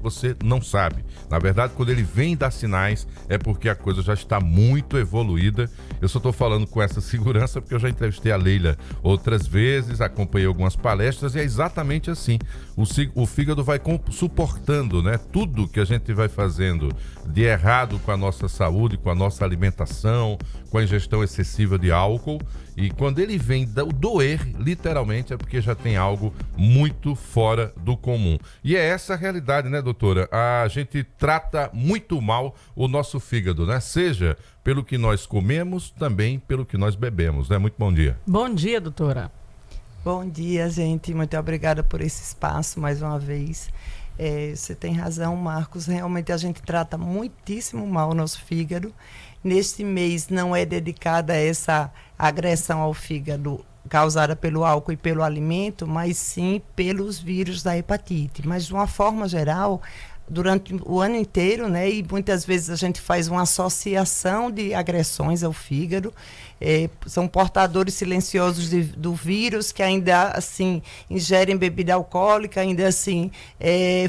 você não sabe. Na verdade, quando ele vem dar sinais, é porque a coisa já está muito evoluída. Eu só estou falando com essa segurança porque eu já entrevistei a Leila outras vezes, acompanhei algumas palestras e é exatamente assim. O fígado vai suportando, né, tudo que a gente vai fazendo de errado com a nossa saúde, com a nossa alimentação, com a ingestão excessiva de álcool. E quando ele vem doer, literalmente, é porque já tem algo muito fora do comum. E é essa a realidade, né, doutora? A gente trata muito mal o nosso fígado, né? Seja pelo que nós comemos, também pelo que nós bebemos, né? Muito bom dia. Bom dia, doutora. Bom dia, gente. Muito obrigada por esse espaço mais uma vez. Você tem razão, Marcos. Realmente a gente trata muitíssimo mal o nosso fígado. Neste mês não é dedicada a essa agressão ao fígado causada pelo álcool e pelo alimento, mas sim pelos vírus da hepatite. Mas, de uma forma geral, durante o ano inteiro, né, e muitas vezes a gente faz uma associação de agressões ao fígado, são portadores silenciosos do vírus que ainda assim ingerem bebida alcoólica, ainda assim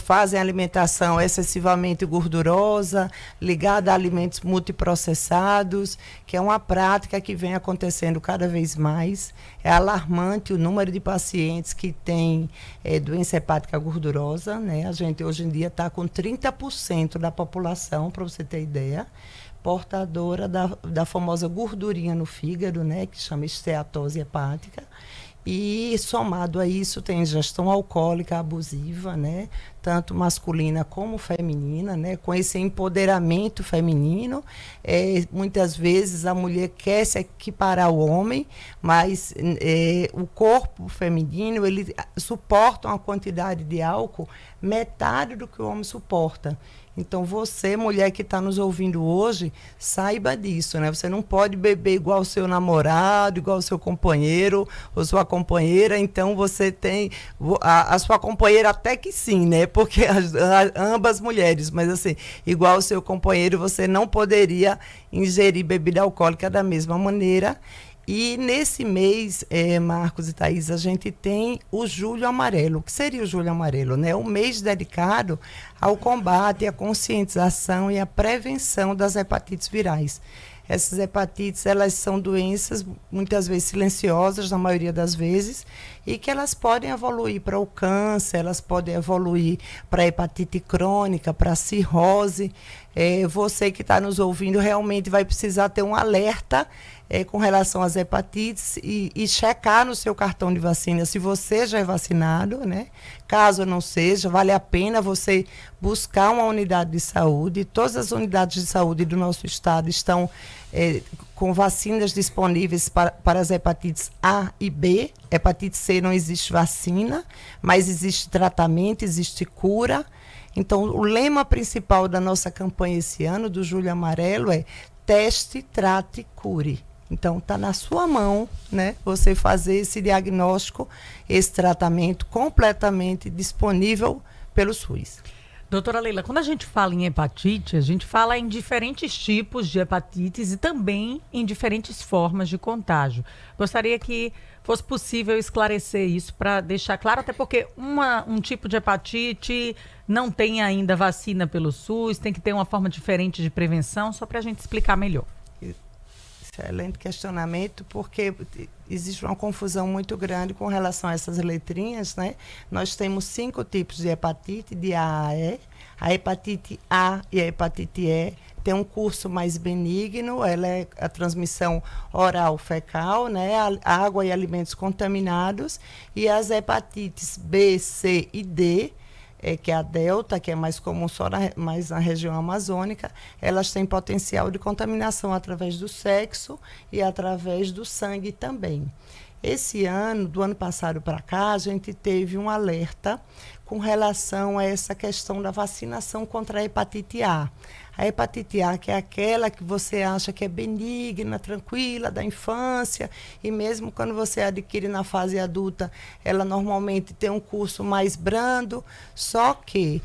fazem alimentação excessivamente gordurosa, ligada a alimentos multiprocessados, que é uma prática que vem acontecendo cada vez mais. É alarmante o número de pacientes que têm doença hepática gordurosa, né? A gente hoje em dia está com 30% da população, para você ter ideia, portadora da famosa gordurinha no fígado, né, que chama esteatose hepática. E somado a isso tem ingestão alcoólica abusiva, né, tanto masculina como feminina, né, com esse empoderamento feminino. Muitas vezes a mulher quer se equiparar ao homem, mas o corpo feminino ele suporta uma quantidade de álcool metade do que o homem suporta. Então, você, mulher que está nos ouvindo hoje, saiba disso, né? Você não pode beber igual o seu namorado, igual o seu companheiro ou sua companheira. Então, você tem a sua companheira até que sim, né? Porque ambas mulheres, mas assim, igual o seu companheiro, você não poderia ingerir bebida alcoólica da mesma maneira. E nesse mês, Marcos e Thaís, a gente tem o Julho Amarelo. O que seria o Julho Amarelo? Né? Um mês dedicado ao combate, à conscientização e à prevenção das hepatites virais. Essas hepatites, elas são doenças muitas vezes silenciosas, na maioria das vezes, e que elas podem evoluir para o câncer, elas podem evoluir para a hepatite crônica, para a cirrose. Você que está nos ouvindo realmente vai precisar ter um alerta com relação às hepatites e checar no seu cartão de vacina se você já é vacinado, né? Caso não seja, vale a pena você buscar uma unidade de saúde. Todas as unidades de saúde do nosso estado estão com vacinas disponíveis para as hepatites A e B. Hepatite C não existe vacina, mas existe tratamento, existe cura. Então, o lema principal da nossa campanha esse ano, do Julho Amarelo, é teste, trate, cure. Então, está na sua mão, né, você fazer esse diagnóstico, esse tratamento completamente disponível pelo SUS. Doutora Leila, quando a gente fala em hepatite, a gente fala em diferentes tipos de hepatites e também em diferentes formas de contágio. Gostaria que fosse possível esclarecer isso para deixar claro, até porque um tipo de hepatite não tem ainda vacina pelo SUS, tem que ter uma forma diferente de prevenção, só para a gente explicar melhor. Excelente questionamento, porque existe uma confusão muito grande com relação a essas letrinhas, né? Nós temos 5 tipos de hepatite, de A a E. A hepatite A e a hepatite E tem um curso mais benigno, ela é a transmissão oral fecal, né? Água e alimentos contaminados. E as hepatites B, C e D, que é a delta, que é mais comum só mais na região amazônica, elas têm potencial de contaminação através do sexo e através do sangue também. Esse ano, do ano passado para cá, a gente teve um alerta com relação a essa questão da vacinação contra a hepatite A. A hepatite A, que é aquela que você acha que é benigna, tranquila, da infância, e mesmo quando você adquire na fase adulta, ela normalmente tem um curso mais brando, só que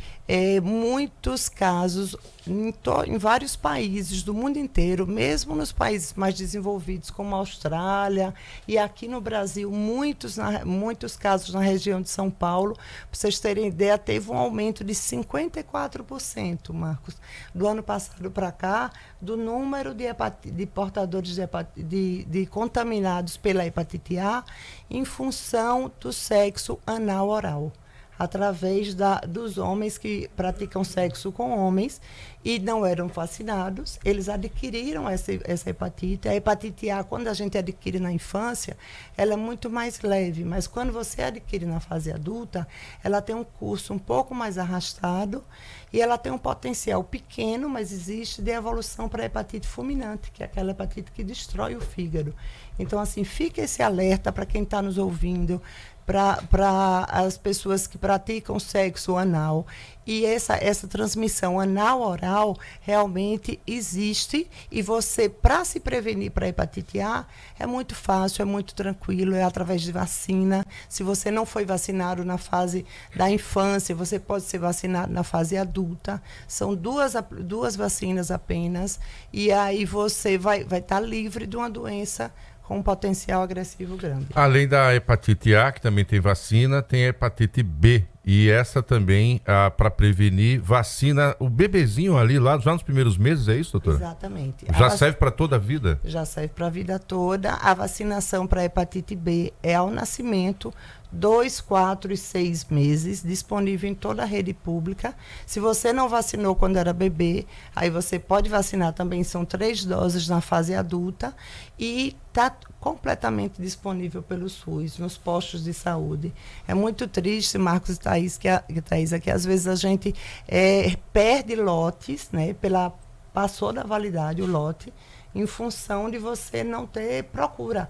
muitos casos, em vários países do mundo inteiro, mesmo nos países mais desenvolvidos, como a Austrália, e aqui no Brasil, muitos casos na região de São Paulo, para vocês terem ideia, teve um aumento de 54%, Marcos, do ano passado para cá, do número de portadores de contaminados pela hepatite A em função do sexo anal oral, através dos homens que praticam sexo com homens e não eram vacinados, eles adquiriram essa hepatite. A hepatite A, quando a gente adquire na infância, ela é muito mais leve, mas quando você adquire na fase adulta, ela tem um curso um pouco mais arrastado e ela tem um potencial pequeno, mas existe, de evolução para a hepatite fulminante, que é aquela hepatite que destrói o fígado. Então, assim, fica esse alerta para quem está nos ouvindo, para as pessoas que praticam sexo anal. E essa transmissão anal-oral realmente existe, e você, para se prevenir para a hepatite A, é muito fácil, é muito tranquilo, é através de vacina. Se você não foi vacinado na fase da infância, você pode ser vacinado na fase adulta. São duas vacinas apenas, e aí você vai estar livre de uma doença com um potencial agressivo grande. Além da hepatite A, que também tem vacina, tem a hepatite B. E essa também, para prevenir, vacina o bebezinho ali, já nos primeiros meses, é isso, doutora? Exatamente. Já serve para toda a vida? Já serve para a vida toda. A vacinação para a hepatite B é ao nascimento, 2, 4 e 6 meses, disponível em toda a rede pública. Se você não vacinou quando era bebê, aí você pode vacinar também, são 3 doses na fase adulta, e está completamente disponível pelo SUS, nos postos de saúde. É muito triste, Marcos e Thaís, que às vezes a gente perde lotes, né, passou da validade o lote, em função de você não ter procura.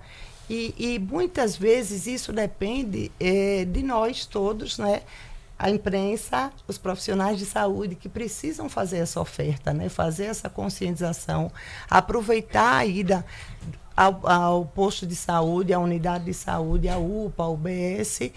E muitas vezes isso depende de nós todos, né? A imprensa, os profissionais de saúde que precisam fazer essa oferta, né? Fazer essa conscientização, aproveitar a ida ao posto de saúde, à unidade de saúde, à UPA, ao UBS,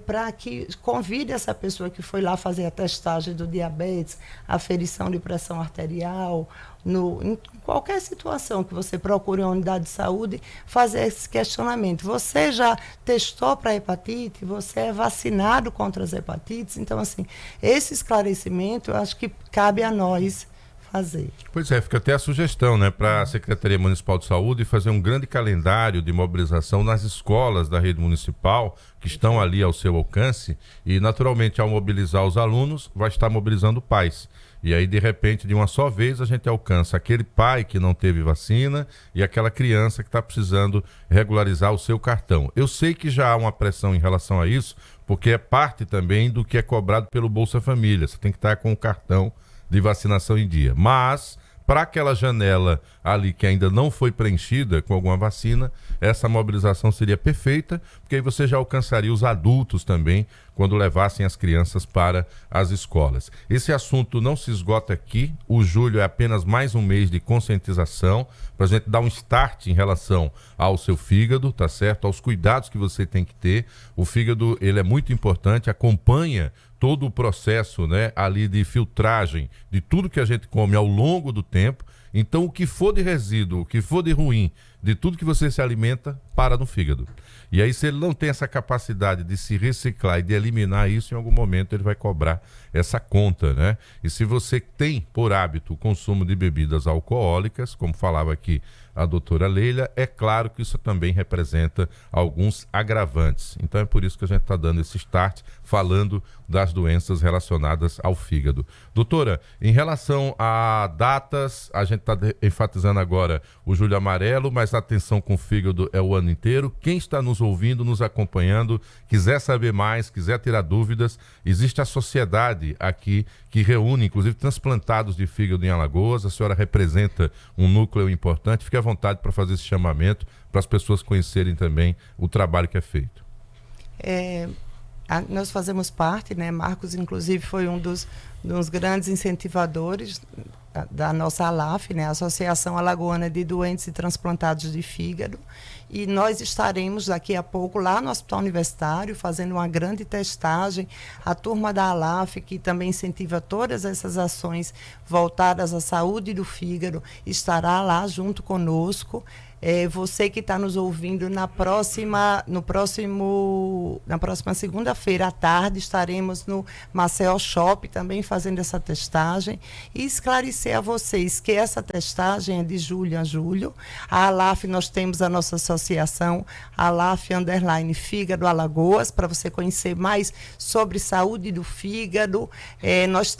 para que convide essa pessoa que foi lá fazer a testagem do diabetes, a aferição de pressão arterial, em qualquer situação que você procure uma unidade de saúde, fazer esse questionamento. Você já testou para hepatite? Você é vacinado contra as hepatites? Então, assim, esse esclarecimento eu acho que cabe a nós fazer. Pois é, fica até a sugestão, né, para a Secretaria Municipal de Saúde fazer um grande calendário de mobilização nas escolas da rede municipal que estão ali ao seu alcance, e naturalmente ao mobilizar os alunos vai estar mobilizando pais. E aí, de repente, de uma só vez, a gente alcança aquele pai que não teve vacina e aquela criança que está precisando regularizar o seu cartão. Eu sei que já há uma pressão em relação a isso, porque é parte também do que é cobrado pelo Bolsa Família. Você tem que estar com o cartão de vacinação em dia. Mas, para aquela janela ali que ainda não foi preenchida com alguma vacina, essa mobilização seria perfeita, porque aí você já alcançaria os adultos também, quando levassem as crianças para as escolas. Esse assunto não se esgota aqui. O julho é apenas mais um mês de conscientização, para a gente dar um start em relação ao seu fígado, tá certo? Aos cuidados que você tem que ter. O fígado, ele é muito importante, acompanha todo o processo, né, ali de filtragem de tudo que a gente come ao longo do tempo. Então, o que for de resíduo, o que for de ruim, de tudo que você se alimenta, para no fígado. E aí, se ele não tem essa capacidade de se reciclar e de eliminar isso, em algum momento ele vai cobrar essa conta, né? E se você tem por hábito o consumo de bebidas alcoólicas, como falava aqui a doutora Leila, é claro que isso também representa alguns agravantes. Então é por isso que a gente está dando esse start, falando das doenças relacionadas ao fígado. Doutora, em relação a datas, a gente está enfatizando agora o Julho Amarelo, mas a atenção com o fígado é o ano inteiro. Quem está nos ouvindo, nos acompanhando, quiser saber mais, quiser tirar dúvidas, existe a sociedade aqui que reúne, inclusive, transplantados de fígado em Alagoas. A senhora representa um núcleo importante. Fique à vontade para fazer esse chamamento, para as pessoas conhecerem também o trabalho que é feito. Nós fazemos parte, né? Marcos, inclusive, foi um dos grandes incentivadores. da nossa ALAF, né, Associação Alagoana de Doentes e Transplantados de Fígado, e nós estaremos daqui a pouco lá no Hospital Universitário fazendo uma grande testagem. A turma da ALAF, que também incentiva todas essas ações voltadas à saúde do fígado, estará lá junto conosco. Você que está nos ouvindo, na próxima segunda-feira à tarde estaremos no Maceió Shop também fazendo essa testagem e esclarecer a vocês que essa testagem é de julho a julho. A ALAF, nós temos a nossa associação, ALAF_Fígado Alagoas, para você conhecer mais sobre saúde do fígado.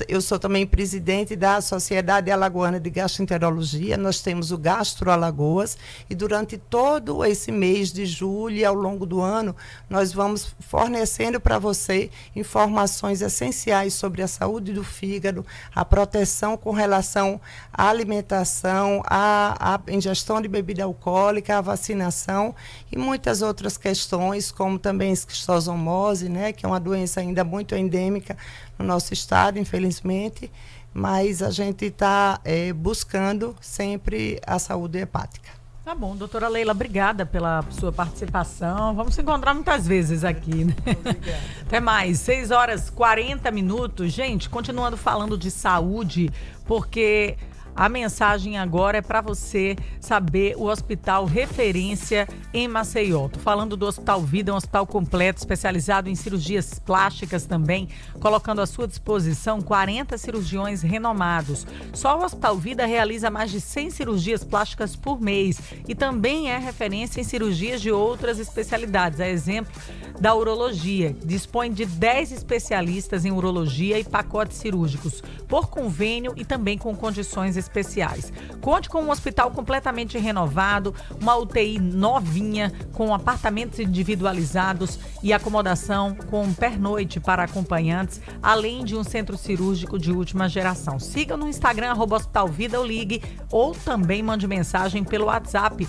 Eu sou também presidente da Sociedade Alagoana de Gastroenterologia, nós temos o Gastro Alagoas. E durante todo esse mês de julho e ao longo do ano, nós vamos fornecendo para você informações essenciais sobre a saúde do fígado, a proteção com relação à alimentação, à ingestão de bebida alcoólica, à vacinação e muitas outras questões, como também a esquistossomose, né, que é uma doença ainda muito endêmica no nosso estado, infelizmente, mas a gente está buscando sempre a saúde hepática. Tá bom, doutora Leila, obrigada pela sua participação. Vamos se encontrar muitas vezes aqui, né? Obrigada. Até mais, 6h40. Gente, continuando falando de saúde, porque a mensagem agora é para você saber o hospital referência em Maceió. Tô falando do Hospital Vida, um hospital completo, especializado em cirurgias plásticas também, colocando à sua disposição 40 cirurgiões renomados. Só o Hospital Vida realiza mais de 100 cirurgias plásticas por mês e também é referência em cirurgias de outras especialidades. A exemplo da urologia. Dispõe de 10 especialistas em urologia e pacotes cirúrgicos por convênio e também com condições especiais. Conte com um hospital completamente renovado, uma UTI novinha, com apartamentos individualizados e acomodação com pernoite para acompanhantes, além de um centro cirúrgico de última geração. Siga no Instagram, @Hospital Vida, ou ligue, ou também mande mensagem pelo WhatsApp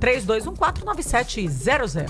32149700.